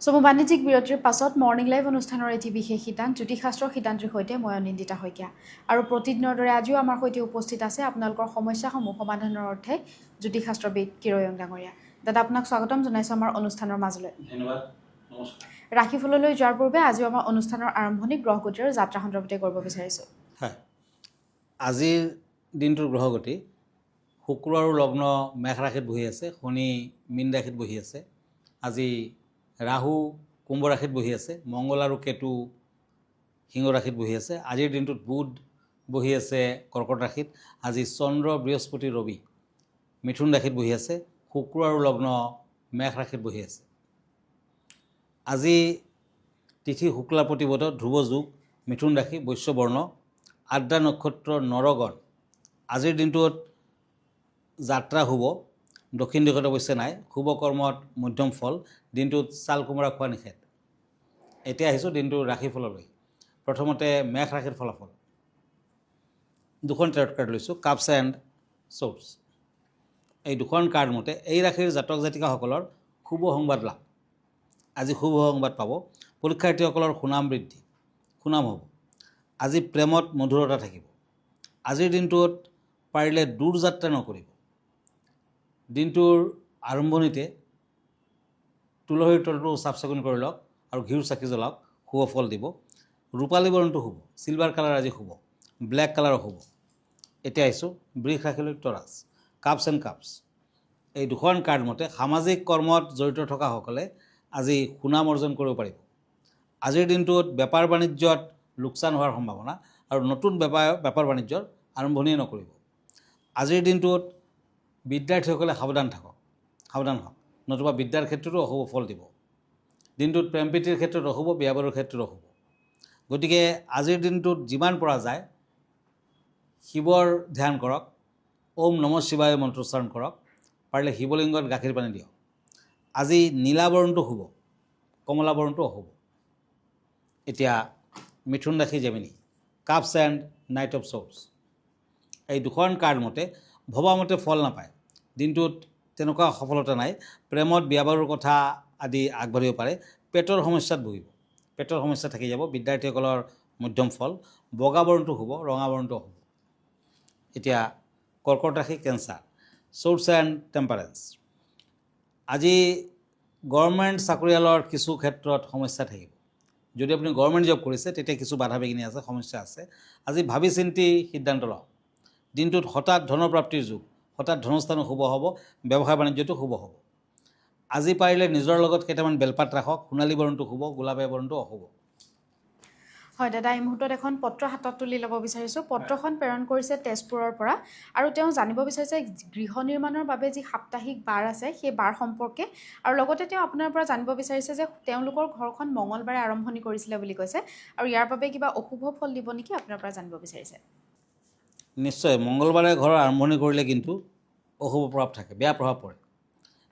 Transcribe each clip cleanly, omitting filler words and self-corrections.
চমু বাণিজ্যিক বিৰতিৰ পাছত মৰ্ণিং লাইভ অনুষ্ঠানৰ এটি বিশেষ শিতান জ্যোতিষশাস্ত্ৰৰ শিতানটিৰ সৈতে মই অনিন্দিতা শইকীয়া আৰু প্ৰতিদিনৰ দৰে আজিও আমাৰ সৈতে উপস্থিত আছে আপোনালোকৰ সমস্যাসমূহ সমাধানৰ অৰ্থে জ্যোতিষশাস্ত্ৰবিদ কিৰয়ং ডাঙৰীয়া। দাদা আপোনাক স্বাগতম জনাইছোঁ আমাৰ অনুষ্ঠানৰ মাজলৈ। ধন্যবাদ, নমস্কাৰ। ৰাশিফললৈ যোৱাৰ পূৰ্বে আজিও আমাৰ অনুষ্ঠানৰ আৰম্ভণি গ্ৰহগতিৰ আৰু যাত্ৰা সন্দৰ্ভতে কৰিব বিচাৰিছোঁ। হয়, আজিৰ দিনটোৰ গ্ৰহগতি শুক্ৰ আৰু লগ্ন মেষ ৰাশিত বহি আছে, শনি মীন ৰাশিত বহি আছে, আজি ৰাহু কুম্ভ ৰাশিত বহি আছে, মংগল আৰু কেতু সিংহ ৰাশিত বহি আছে। আজিৰ দিনটোত বুধ বহি আছে কৰ্কট ৰাশিত, আজি চন্দ্ৰ বৃহস্পতি ৰবি মিথুন ৰাশিত বহি আছে, শুক্ৰ আৰু লগ্ন মেষ ৰাশিত বহি আছে। আজি তিথি শুক্লা প্ৰতিপদ, ধ্ৰুৱ যোগ, মিথুন ৰাশি, বৈশ্য বৰ্ণ, আদ্ৰা নক্ষত্ৰ, নৰগণ। আজিৰ দিনটোত যাত্ৰা শুভ, দক্ষিণ দিশত অৱশ্যে নাই, শুভ কৰ্মত মধ্যম ফল, দিনটোত চাল কোমোৰা খোৱা নিষেধ। এতিয়া আহিছোঁ দিনটোৰ ৰাশিফললৈ। প্ৰথমতে মেষ ৰাশিৰ ফলাফল। দুখন টেৰট কাৰ্ড লৈছোঁ, কাপছ এণ্ড শ্বৰ্টছ। এই দুখন কাৰ্ড মতে এই ৰাশিৰ জাতক জাতিকাসকলৰ শুভ সংবাদ লাভ। আজি শুভ সংবাদ পাব। পৰীক্ষাৰ্থীসকলৰ সুনাম বৃদ্ধি, সুনাম হ'ব। আজি প্ৰেমত মধুৰতা থাকিব। আজিৰ দিনটোত পাৰিলে দূৰ যাত্ৰা নকৰিব। দিনটোৰ আৰম্ভণিতে তুলসীৰ তলটো চাফ চিকুণ কৰি লওক আৰু ঘিউৰ চাকি জ্বলাওক, শুভ ফল দিব। ৰূপালী বৰণটো শুভ, চিলভাৰ কালাৰ আজি শুভ, ব্লেক কালাৰো শুভ। এতিয়া আহিছোঁ বৃষ ৰাশিলৈ তৰাছ, কাপছ এণ্ড কাপছ। এই দুখন কাৰ্ড মতে সামাজিক কৰ্মত জড়িত থকাসকলে আজি সুনাম অৰ্জন কৰিব পাৰিব। আজিৰ দিনটোত বেপাৰ বাণিজ্যত লোকচান হোৱাৰ সম্ভাৱনা আৰু নতুন বেপাৰ বাণিজ্যৰ আৰম্ভণিয়ে নকৰিব। আজিৰ দিনটোত বিদ্যাৰ্থীসকলে সাৱধান হওক, নতুবা বিদ্যাৰ ক্ষেত্ৰতো অশুভ ফল দিব। দিনটোত প্ৰেম প্ৰীতিৰ ক্ষেত্ৰত অশুভ, বিয়া বাৰুৰ ক্ষেত্ৰত অশুভ। গতিকে আজিৰ দিনটোত যিমান পৰা যায় শিৱৰ ধ্যান কৰক, ওম নম শিৱায় মন্ত্ৰোচ্চাৰণ কৰক, পাৰিলে শিৱলিংগত গাখীৰ পানী দিয়ক। আজি নীলা বৰণটো শুভ, কমলা বৰণটো অশুভ। এতিয়া মিথুন ৰাশি Gemini, cups and knight of shorts. এই দুখন কাৰ্ড মতে ভবামতে ফল নাপায়। দিনটোত তেনেকুৱা সফলতা নাই। প্ৰেমত বিয়া বাৰুৰ কথা আদি আগবাঢ়িব পাৰে। পেটৰ সমস্যাত ভুগিব, পেটৰ সমস্যা থাকি যাব। বিদ্যাৰ্থীসকলৰ মধ্যম ফল। বগা বৰণটো শুভ, ৰঙা বৰণটো অশুভ। এতিয়া কৰ্কট ৰাশি কেঞ্চাৰ, শ্বৰ্টছ এণ্ড টেম্পাৰেঞ্চ। আজি গভৰ্ণমেণ্ট চাকৰিয়ালৰ কিছু ক্ষেত্ৰত সমস্যা থাকিব। যদি আপুনি গভৰ্ণমেণ্ট জব কৰিছে তেতিয়া কিছু বাধা বিঘিনি আছে, সমস্যা আছে। আজি ভাবি চিন্তি সিদ্ধান্ত লওক। দিনটোত হঠাৎ ধনৰ প্ৰাপ্তিৰ যুগ, হঠাৎ ধনস্থানো শুভ হ'ব, ব্যৱসায় বাণিজ্যটো শুভ হ'ব। আজি পাৰিলে নিজৰ লগত কেইটামান বেলপাত ৰাখক, সোণালী বৰণটো শুভ, গোলাপীয়া বৰণটো অশুভ। হয় দাদা, এই মুহূৰ্তত এখন পত্ৰ হাতত তুলি ল'ব বিচাৰিছোঁ। পত্ৰখন প্ৰেৰণ কৰিছে তেজপুৰৰ পৰা আৰু তেওঁ জানিব বিচাৰিছে গৃহ নিৰ্মাণৰ বাবে যি সাপ্তাহিক বাৰ আছে সেই বাৰ সম্পৰ্কে, আৰু লগতে তেওঁ আপোনাৰ পৰা জানিব বিচাৰিছে যে তেওঁলোকৰ ঘৰখন মঙলবাৰে আৰম্ভণি কৰিছিলে বুলি কৈছে আৰু ইয়াৰ বাবে কিবা অশুভ ফল দিব নেকি, আপোনাৰ পৰা জানিব বিচাৰিছে। নিশ্চয়, মংগলবাৰে ঘৰৰ আৰম্ভণি কৰিলে কিন্তু অশুভ প্ৰভাৱ থাকে, বেয়া প্ৰভাৱ পৰে।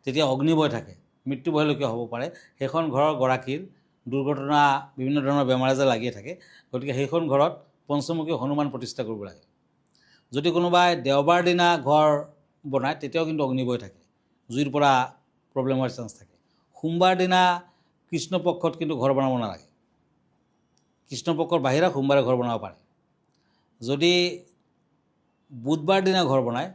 তেতিয়া অগ্নিভয় থাকে, মৃত্যুভয়লৈকে হ'ব পাৰে। সেইখন ঘৰৰ গৰাকীৰ দুৰ্ঘটনা, বিভিন্ন ধৰণৰ বেমাৰ আজাৰ লাগিয়ে থাকে। গতিকে সেইখন ঘৰত পঞ্চমুখী হনুমান প্ৰতিষ্ঠা কৰিব লাগে। যদি কোনোবাই দেওবাৰ দিনা ঘৰ বনায় তেতিয়াও কিন্তু অগ্নিভয় থাকে, জুইৰ পৰা প্ৰব্লেম হোৱাৰ চান্স থাকে। সোমবাৰ দিনা কৃষ্ণপক্ষত কিন্তু ঘৰ বনাব নালাগে। কৃষ্ণপক্ষৰ বাহিৰে সোমবাৰে ঘৰ বনাব পাৰে। যদি বুধবাৰ দিনা ঘৰ বনায়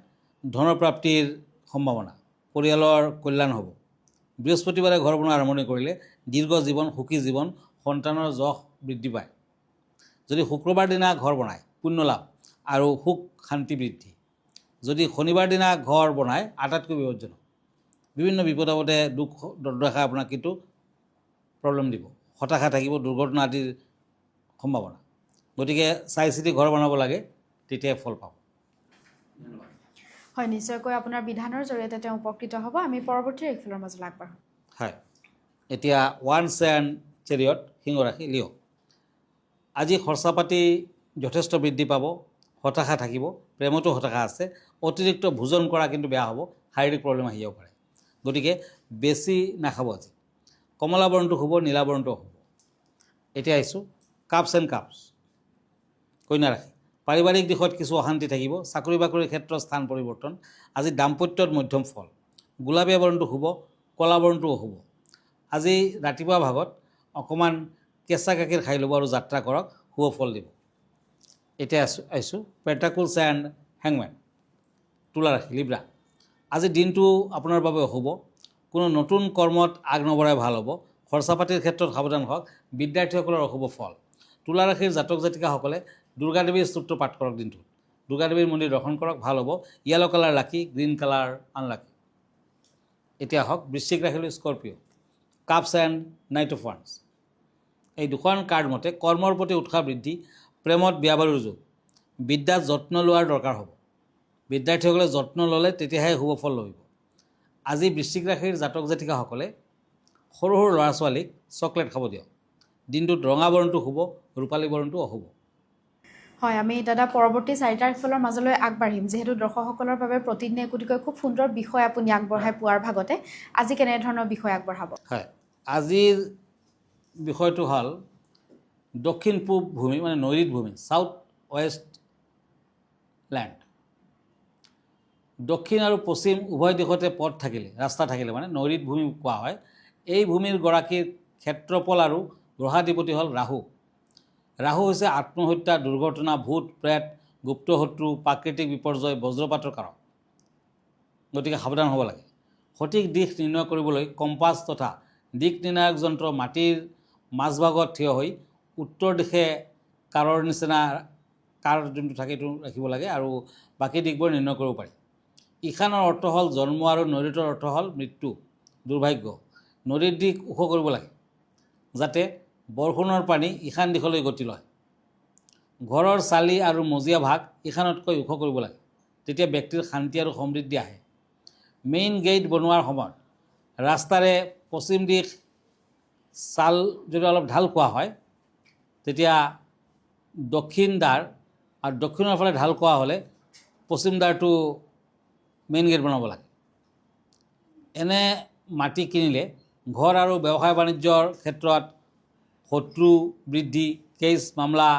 ধনৰ প্ৰাপ্তিৰ সম্ভাৱনা, পৰিয়ালৰ কল্যাণ হ'ব। বৃহস্পতিবাৰে ঘৰ বনোৱা আৰম্ভণি কৰিলে দীৰ্ঘ জীৱন, সুখী জীৱন, সন্তানৰ যশ বৃদ্ধি পায়। যদি শুক্ৰবাৰ দিনা ঘৰ বনায় পুণ্য লাভ আৰু সুখ শান্তি বৃদ্ধি। যদি শনিবাৰ দিনা ঘৰ বনায় আটাইতকৈ বিপদজনক, বিভিন্ন বিপদ আপদে দুখ দুৰ্দশাই আপোনাক কিন্তু প্ৰব্লেম দিব, হতাশা থাকিব, দুৰ্ঘটনা আদিৰ সম্ভাৱনা। গতিকে চাই চিতি ঘৰ বনাব লাগে, তেতিয়াই ফল পাব। হয়, নিশ্চয়কৈ আপোনাৰ বিধানৰ জৰিয়তে তেওঁ উপকৃত হ'ব। আমি পৰৱৰ্তী ৰাশিফলৰ মাজলৈ আগবাঢ়োঁ। হয়, এতিয়া ওৱান্স এণ্ড চেৰিয়ট, সিংহ ৰাশি, লিঅ'। আজি খৰচা পাতি যথেষ্ট বৃদ্ধি পাব, হতাশা থাকিব, প্ৰেমতো হতাশা আছে। অতিৰিক্ত ভোজন কৰা কিন্তু বেয়া হ'ব, শাৰীৰিক প্ৰব্লেম আহি যাব পাৰে। গতিকে বেছি নাখাব আজি। কমলা বৰণটো শুভ, নীলা বৰণটো অশুভ। এতিয়া আহিছোঁ কাপছ এণ্ড কাপছ, কন্যা ৰাশি। পাৰিবাৰিক দিশত কিছু অশান্তি থাকিব, চাকৰি বাকৰিৰ ক্ষেত্ৰত স্থান পৰিৱৰ্তন। আজি দাম্পত্যত মধ্যম ফল। গোলাপীয়া বৰণটো শুভ, কলা বৰণটো অশুভ। আজি ৰাতিপুৱা ভাগত অকণমান কেঁচা গাখীৰ খাই ল'ব আৰু যাত্ৰা কৰক, শুভ ফল দিব। এতিয়া আহিছোঁ পেণ্টাকলছ এণ্ড হেংমেন, তুলা ৰাশি লিব্ৰা। আজি দিনটো আপোনাৰ বাবে অশুভ। কোনো নতুন কৰ্মত আগ নবঢ়াই ভাল হ'ব। খৰচা পাতিৰ ক্ষেত্ৰত সাৱধান হওক। বিদ্যাৰ্থীসকলৰ অশুভ ফল। তুলা ৰাশিৰ জাতক জাতিকাসকলে দুৰ্গা দেৱীৰ স্তোত্ৰ পাঠ কৰক দিনটোত। দুৰ্গা দেৱীৰ মন্দিৰ দৰ্শন কৰক, ভাল হ'ব। Yellow colour lucky, green colour unlucky. এতিয়া হওক বৃশ্চিক ৰাশিলৈ Scorpio', cups and knight of ওৱান্স। এই দুখন কাৰ্ড মতে কৰ্মৰ প্ৰতি উৎসাহ বৃদ্ধি, প্ৰেমত বিয়া বাৰুৰ যোগ। বিদ্যাত যত্ন লোৱাৰ দৰকাৰ হ'ব। বিদ্যাৰ্থীসকলে যত্ন ল'লে তেতিয়াহে শুভ ফল লভিব। আজি বৃশ্চিক ৰাশিৰ জাতক জাতিকাসকলে সৰু সৰু ল'ৰা ছোৱালীক চকলেট খাব দিয়ক। দিনটোত ৰঙা বৰণটো শুভ, ৰূপালী বৰণটো অশুভ। হয়, আমি দাদা পৰৱৰ্তী 4টা ৰাশিফলৰ মাজলৈ আগবাঢ়িম। যিহেতু দৰ্শকসকলৰ বাবে প্ৰতিদিনে একোটিকৈ খুব সুন্দৰ বিষয় আপুনি আগবঢ়াই পোৱাৰ ভাগতে আজি কেনেধৰণৰ বিষয় আগবঢ়াব? হয়, আজিৰ বিষয়টো হ'ল দক্ষিণ পূব ভূমি, মানে নৈৰিত ভূমি, ছাউথ ৱেষ্ট লেণ্ড। দক্ষিণ আৰু পশ্চিম উভয় দিশতে পথ থাকিলে, ৰাস্তা থাকিলে মানে নৈৰিত ভূমি কোৱা হয়। এই ভূমিৰ গৰাকীৰ ক্ষেত্ৰফল আৰু গ্ৰহাধিপতি হ'ল ৰাহু। ৰাহু হৈছে আত্মহত্যা, দুৰ্ঘটনা, ভূত প্ৰেত, গুপ্তশত্ৰু, প্ৰাকৃতিক বিপৰ্যয়, বজ্ৰপাতৰ কাৰক। গতিকে সাৱধান হ'ব লাগে। সঠিক দিশ নিৰ্ণয় কৰিবলৈ কম্পাছ তথা দিক নিৰ্ণায়ক যন্ত্ৰ মাটিৰ মাজভাগত থিয় হৈ উত্তৰ দিশে কাৰৰ নিচিনা কাৰ যোনটো থাকে সেইটো ৰাখিব লাগে, আৰু বাকী দিশবোৰ নিৰ্ণয় কৰিব পাৰি। ঈশানৰ অৰ্থ হ'ল জন্ম আৰু নৈৰিতৰ অৰ্থ হ'ল মৃত্যু, দুৰ্ভাগ্য। নদীৰ দিশ ওখ কৰিব লাগে যাতে বৰষুণৰ পানী ঈশান দিশলৈ গতি লয়। ঘৰৰ চালি আৰু মজিয়া ভাগ ঈশানতকৈ ওখ কৰিব লাগে, তেতিয়া ব্যক্তিৰ শান্তি আৰু সমৃদ্ধি আহে। মেইন গেট বনোৱাৰ সময়ত ৰাস্তাৰে পশ্চিম দিশ চাল যদি অলপ ঢাল খোৱা হয়, তেতিয়া দক্ষিণ দ্বাৰ আৰু দক্ষিণৰ ফালে ঢাল খোৱা হ'লে পশ্চিম দ্বাৰটো মেইন গেট বনাব লাগে। এনে মাটি কিনিলে ঘৰ আৰু ব্যৱসায় বাণিজ্যৰ ক্ষেত্ৰত শত্ৰু বৃদ্ধি, কেছ মামলা,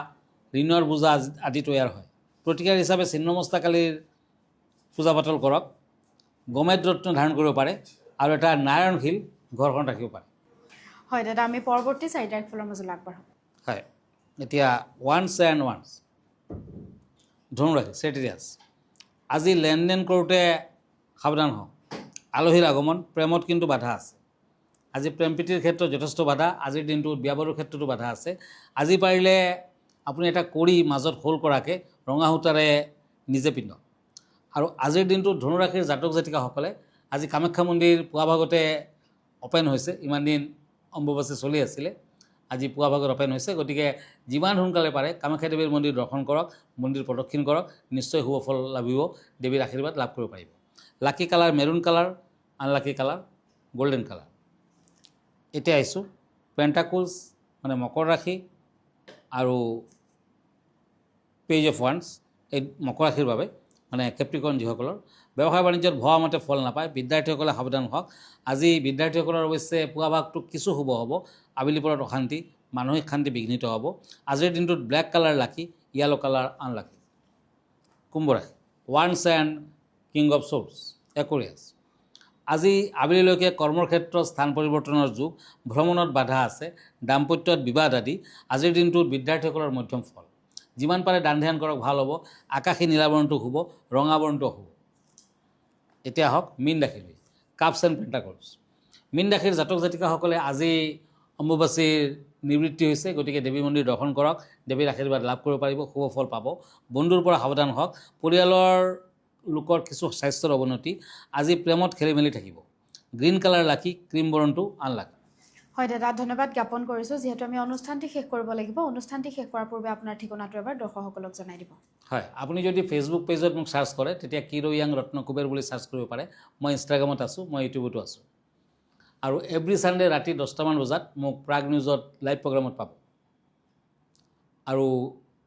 ঋণৰ বোজা আদি তৈয়াৰ হয়। প্ৰতিকাৰ হিচাপে ছিন্নমস্তাকালীৰ পূজা পাতল কৰক। গমেদ ৰত্ন ধাৰণ কৰিব পাৰে আৰু এটা নাৰায়ণশীল ঘৰখন ৰাখিব পাৰে। হয় দাদা, আমি পৰৱৰ্তী 4টা ৰাশিফলৰ মাজলৈ আগবাঢ়োঁ। হয়, এতিয়া ওৱান্স এণ্ড ওৱান্স, ধনু ৰাশি চেটিৰিয়াছ। আজি লেনদেন কৰোঁতে সাৱধান হওক। আলহীৰ আগমন, প্ৰেমত কিন্তু বাধা আছে। আজি প্ৰেম প্ৰীতিৰ ক্ষেত্ৰত যথেষ্ট বাধা। আজিৰ দিনটোত বিয়া বাৰুৰ ক্ষেত্ৰতো বাধা আছে। আজি পাৰিলে আপুনি এটা কৰি মাজত হোল কৰাকৈ ৰঙা সূতাৰে নিজে পিন্ধক। আৰু আজিৰ দিনটোত ধনুৰাশিৰ জাতক জাতিকাসকলে আজি কামাখ্যা মন্দিৰ পুৱা ভাগতে অ'পেন হৈছে। ইমান দিন অম্বুবাচী চলি আছিলে, আজি পুৱা ভাগত অ'পেন হৈছে। গতিকে যিমান সোনকালে পাৰে কামাখ্যা দেৱীৰ মন্দিৰ দৰ্শন কৰক, মন্দিৰ প্ৰদক্ষিণ কৰক, নিশ্চয় শুভ ফল লাভিব, দেৱীৰ আশীৰ্বাদ লাভ কৰিব পাৰিব। Lucky colour maroon colour, unlucky colour golden colour. এতিয়া আহিছোঁ পেণ্টাকলছ, মানে মকৰ ৰাশি আৰু পেজ অফ ওৱান্স। এই মকৰ ৰাশিৰ বাবে মানে কেপ্ৰিকন যিসকলৰ ব্যৱসায় বাণিজ্যত ভবা মতে ফল নাপায়, বিদ্যাৰ্থীসকলে সাৱধান হওক। আজি বিদ্যাৰ্থীসকলৰ অৱশ্যে পুৱা ভাগটো কিছু শুভ হ'ব, আবেলি পৰত অশান্তি, মানসিক শান্তি বিঘ্নিত হ'ব। আজিৰ দিনটোত black colour lucky, yellow colour unlucky. কুম্ভ ৰাশি ওৱান্স and king of swords, Aquarius. আজি আবেলিলৈকে কৰ্মৰ ক্ষেত্ৰত স্থান পৰিৱৰ্তনৰ যুগ, ভ্ৰমণত বাধা আছে, দাম্পত্যত বিবাদ আদি। আজিৰ দিনটোত বিদ্যাৰ্থীসকলৰ মধ্যম ফল। যিমান পাৰে দান ধ্যান কৰক, ভাল হ'ব। আকাশী নীলাবৰণটো শুভ, ৰঙা বৰণটো অশুভ। এতিয়া আহক মীন ৰাশিলৈ, কাপছ এণ্ড পেণ্টাকলছ। মীন ৰাশিৰ জাতক জাতিকাসকলে আজি অম্বুবাচীৰ নিবৃত্তি হৈছে, গতিকে দেৱী মন্দিৰ দৰ্শন কৰক, দেৱীৰ আশীৰ্বাদ লাভ কৰিব পাৰিব, শুভ ফল পাব। বন্ধুৰ পৰা সাৱধান হওক। পৰিয়ালৰ লোকৰ কিছু স্বাস্থ্যৰ অৱনতি। আজি প্ৰেমত খেলি মেলি থাকিব। গ্ৰীণ কালাৰ লাকি, ক্ৰীম বৰণটো আনলাকি। হয় দাদা, ধন্যবাদ জ্ঞাপন কৰিছোঁ। যিহেতু আমি অনুষ্ঠানটি শেষ কৰিব লাগিব, অনুষ্ঠানটি শেষ কৰাৰ পূৰ্বে আপোনাৰ ঠিকনাটো এবাৰ দৰ্শকসকলক জনাই দিব। হয়, আপুনি যদি ফেচবুক পেজত মোক চাৰ্চ কৰে তেতিয়া কিৰোয়াং ৰত্ন কুবেৰ বুলি চাৰ্চ কৰিব পাৰে। মই ইনষ্টাগ্ৰামত আছোঁ, মই ইউটিউবতো আছোঁ। আৰু এভৰি ছানডে ৰাতি 10টামান বজাত মোক প্ৰাগ নিউজত লাইভ প্ৰগ্ৰামত পাব। আৰু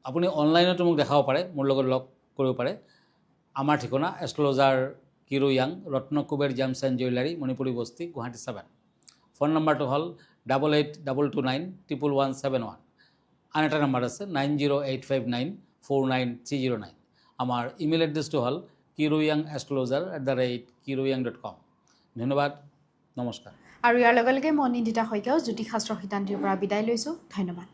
আপুনি অনলাইনতো মোক দেখাব পাৰে, মোৰ লগত লগ কৰিব পাৰে। আমাৰ ঠিকনা এষ্ট্ৰলজাৰ কিৰোয়াং Ratna Kuber gems and jewellery, Manipuri Basti, Guwahati 7। Phone নম্বৰটো হ'ল 8822291171। আন এটা নম্বৰ আছে 9085949309। আমাৰ ইমেইল এড্ৰেছটো হ'ল kiroyangastrologer@kiroyang.com। ধন্যবাদ, নমস্কাৰ। আৰু ইয়াৰ লগে লগে মই নিন্দিতা শইকীয়াও জ্যোতিষশাস্ত্ৰ সিদ্ধান্তিৰ পৰা বিদায় লৈছোঁ। ধন্যবাদ।